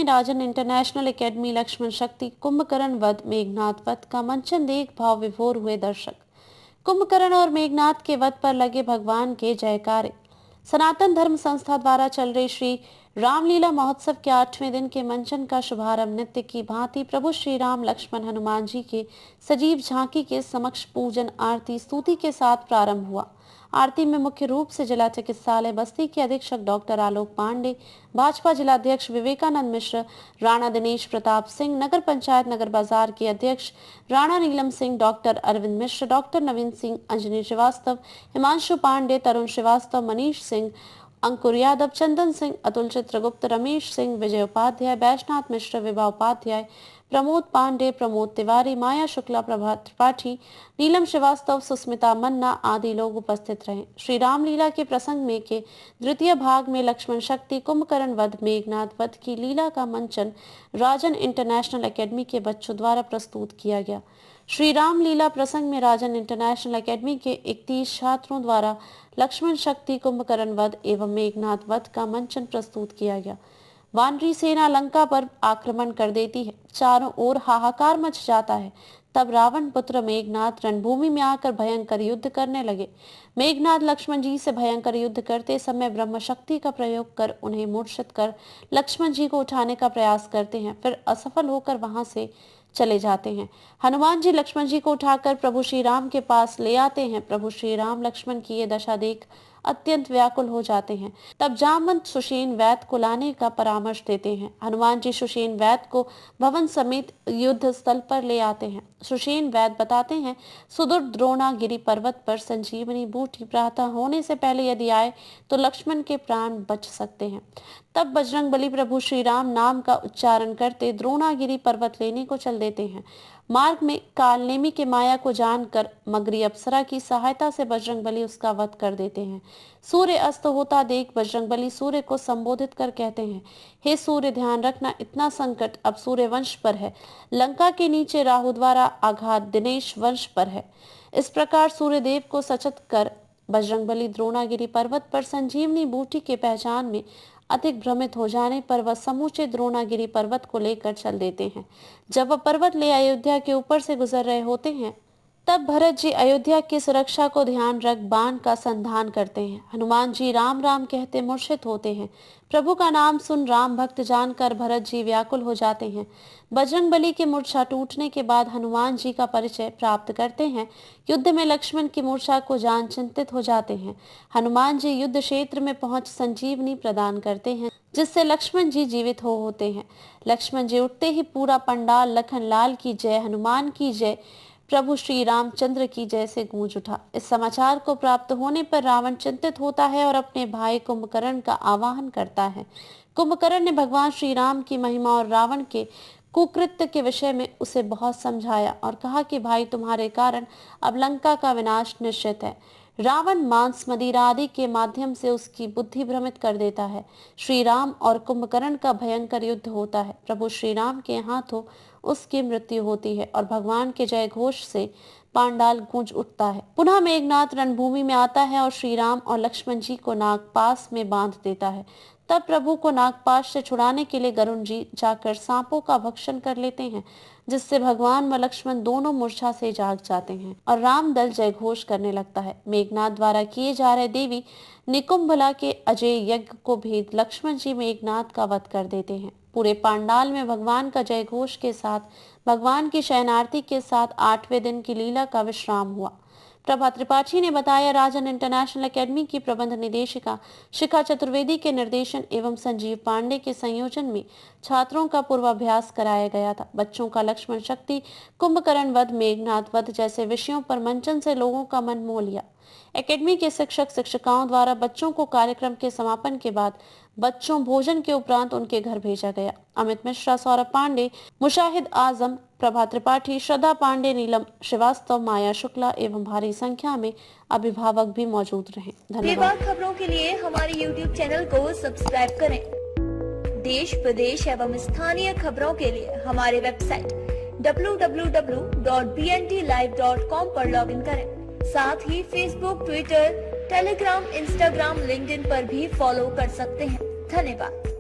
में राजन international academy Lakshman शक्ति कुंभकर्ण वध मेघनाथ वध का मंचन देख भाव विभोर हुए दर्शक। कुंभकर्ण और मेघनाथ के वध पर लगे भगवान के जयकारे। सनातन धर्म संस्था द्वारा चल रही श्री रामलीला महोत्सव के 8वें दिन के मंचन का शुभारंभ नित्य की भांति प्रभु श्री राम लक्ष्मण हनुमान जी के सजीव झांकी के समक्ष पूजन आरती स्तुति के साथ प्रारंभ हुआ। आरती में मुख्य रूप से जिला चिकित्सालय बस्ती के अधीक्षक डॉक्टर आलोक पांडे, भाजपा जिलाध्यक्ष विवेकानंद मिश्र, राणा दिनेश प्रताप सिंह, नगर पंचायत नगर बाजार के अध्यक्ष राणा नीलम सिंह, डॉक्टर अरविंद मिश्र, डॉक्टर नवीन सिंह, अंजनी श्रीवास्तव, हिमांशु पांडे, तरुण श्रीवास्तव, मनीष सिंह, अंकुर यादव, चंदन सिंह, अतुल चित्रगुप्त, रमेश सिंह, विजय उपाध्याय, बैजनाथ मिश्र, विभा उपाध्याय, प्रमोद पांडे, प्रमोद तिवारी, माया शुक्ला, प्रभा त्रिपाठी, नीलम श्रीवास्तव, सुस्मिता मन्ना आदि लोग उपस्थित रहे। श्री रामलीला के प्रसंग में के द्वितीय भाग में लक्ष्मण शक्ति कुंभकर्ण वध मेघनाथ वध की लीला का मंचन राजन इंटरनेशनल एकेडमी के बच्चों द्वारा प्रस्तुत किया गया। श्री रामलीला प्रसंग में राजन इंटरनेशनल एकेडमी के 31 छात्रों द्वारा लक्ष्मण शक्ति कुंभकर्ण वध एवं मेघनाथ वध का मंचन प्रस्तुत किया गया। वानरी सेना लंका पर आक्रमण कर देती है, चारों ओर हाहाकार मच जाता है। तब रावण पुत्र मेघनाथ रणभूमि में आकर भयंकर युद्ध करने लगे। मेघनाथ लक्ष्मण जी से भयंकर युद्ध करते समय ब्रह्म शक्ति का प्रयोग कर उन्हें मूर्छित कर लक्ष्मण जी को उठाने का प्रयास करते हैं, फिर असफल होकर वहां से चले जाते हैं। हनुमान जी लक्ष्मण जी को उठाकर प्रभु श्री राम के पास ले आते हैं। प्रभु श्री राम लक्ष्मण की ये दशा देख अत्यंत व्याकुल हो जाते हैं। तब जामवंत सुषेण वैद्य को लाने का परामर्श देते हैं। हनुमान जी सुषेण वैद्य को भवन समेत युद्ध स्थल पर ले आते हैं। सुषेण वैद्य बताते हैं, सुदूर द्रोणागिरी पर्वत पर संजीवनी बूटी प्रातः होने से पहले यदि आए तो लक्ष्मण के प्राण बच सकते हैं। तब बजरंगबली प्रभु श्री राम नाम का उच्चारण करते द्रोणागिरी पर्वत लेने को चल देते हैं। मार्ग में कालनेमी के माया को जानकर मगरी अप्सरा की सहायता से बजरंगबली उसका वध कर देते हैं। सूर्य अस्त होता देख बजरंगबली सूर्य को संबोधित कर कहते हैं, हे सूर्य, ध्यान रखना, इतना संकट अब सूर्य वंश पर है। लंका के नीचे राहु द्वारा आघात दिनेश वंश पर है। इस प्रकार सूर्यदेव को सचेत कर बजरंगबली द्रोणागिरी पर्वत पर संजीवनी बूटी के पहचान में अधिक भ्रमित हो जाने पर वह समूचे द्रोणागिरी पर्वत को लेकर चल देते हैं। जब वह पर्वत ले अयोध्या के ऊपर से गुजर रहे होते हैं, तब भरत जी अयोध्या की सुरक्षा को ध्यान रख बाण का संधान करते हैं। हनुमान जी राम राम कहते मूर्छित होते हैं। प्रभु का नाम सुन राम भक्त जानकर भरत जी व्याकुल हो जाते हैं। बजरंगबली की मूर्छा टूटने के बाद हनुमान जी का परिचय प्राप्त करते हैं। युद्ध में लक्ष्मण की मूर्छा को जान चिंतित हो जाते हैं। हनुमान जी युद्ध क्षेत्र में पहुंच संजीवनी प्रदान करते हैं, जिससे लक्ष्मण जी जीवित होते हैं। लक्ष्मण जी उठते ही पूरा पंडाल लखन लाल की जय, हनुमान की जय, प्रभु श्री रामचंद्र की जय से गूंज उठा। इस समाचार को प्राप्त होने पर रावण चिंतित होता है और अपने भाई कुंभकर्ण का आवाहन करता है। कुंभकर्ण ने भगवान श्री राम की महिमा और रावण के कुकृत्य के विषय में उसे बहुत समझाया और कहा कि भाई, तुम्हारे कारण अब लंका का विनाश निश्चित है। रावण मांस मदिरा आदि के माध्यम से उसकी बुद्धि भ्रमित कर देता है। श्री राम और कुंभकर्ण का भयंकर युद्ध होता है। प्रभु श्री राम के हाथों उसकी मृत्यु होती है और भगवान के जय घोष से पांडाल गूंज उठता है। पुनः मेघनाथ रणभूमि में आता है और श्री राम और लक्ष्मण जी को नागपाश में बांध देता है। तब प्रभु को नागपाश से छुड़ाने के लिए गरुण जी जाकर सांपों का भक्षण कर लेते हैं, जिससे भगवान व लक्ष्मण दोनों मूर्छा से जाग जाते हैं और राम दल जय घोष करने लगता है। मेघनाथ द्वारा किए जा रहे देवी निकुंभला के अजय यज्ञ को भेद लक्ष्मण जी मेघनाथ का वध कर देते हैं। पूरे पांडाल में भगवान का जय घोष के साथ भगवान की शयनार्थी के साथ 8वें दिन की लीला का विश्राम हुआ। प्रभा त्रिपाठी ने बताया, राजन इंटरनेशनल एकेडमी की प्रबंध निदेशिका शिखा चतुर्वेदी के निर्देशन एवं संजीव पांडे के संयोजन में छात्रों का पूर्वाभ्यास कराया गया था। बच्चों का लक्ष्मण शक्ति कुंभकर्ण वध मेघनाथ वध जैसे विषयों पर मंचन से लोगों का मन मोह लिया। एकेडमी के शिक्षक शिक्षिकाओं द्वारा बच्चों को कार्यक्रम के समापन के बाद बच्चों भोजन के उपरांत उनके घर भेजा गया। अमित मिश्रा, सौरभ पांडे, मुशाहिद आजम, प्रभा त्रिपाठी, श्रद्धा पांडे, नीलम श्रीवास्तव, माया शुक्ला एवं भारी संख्या में अभिभावक भी मौजूद रहे। धन्यवाद। खबरों के लिए हमारे YouTube चैनल को सब्सक्राइब करें। देश प्रदेश एवं स्थानीय खबरों के लिए हमारे वेबसाइट www.bntlive.com पर लॉगिन करें। साथ ही Facebook, Twitter, Telegram, Instagram, LinkedIn पर भी फॉलो कर सकते हैं। धन्यवाद।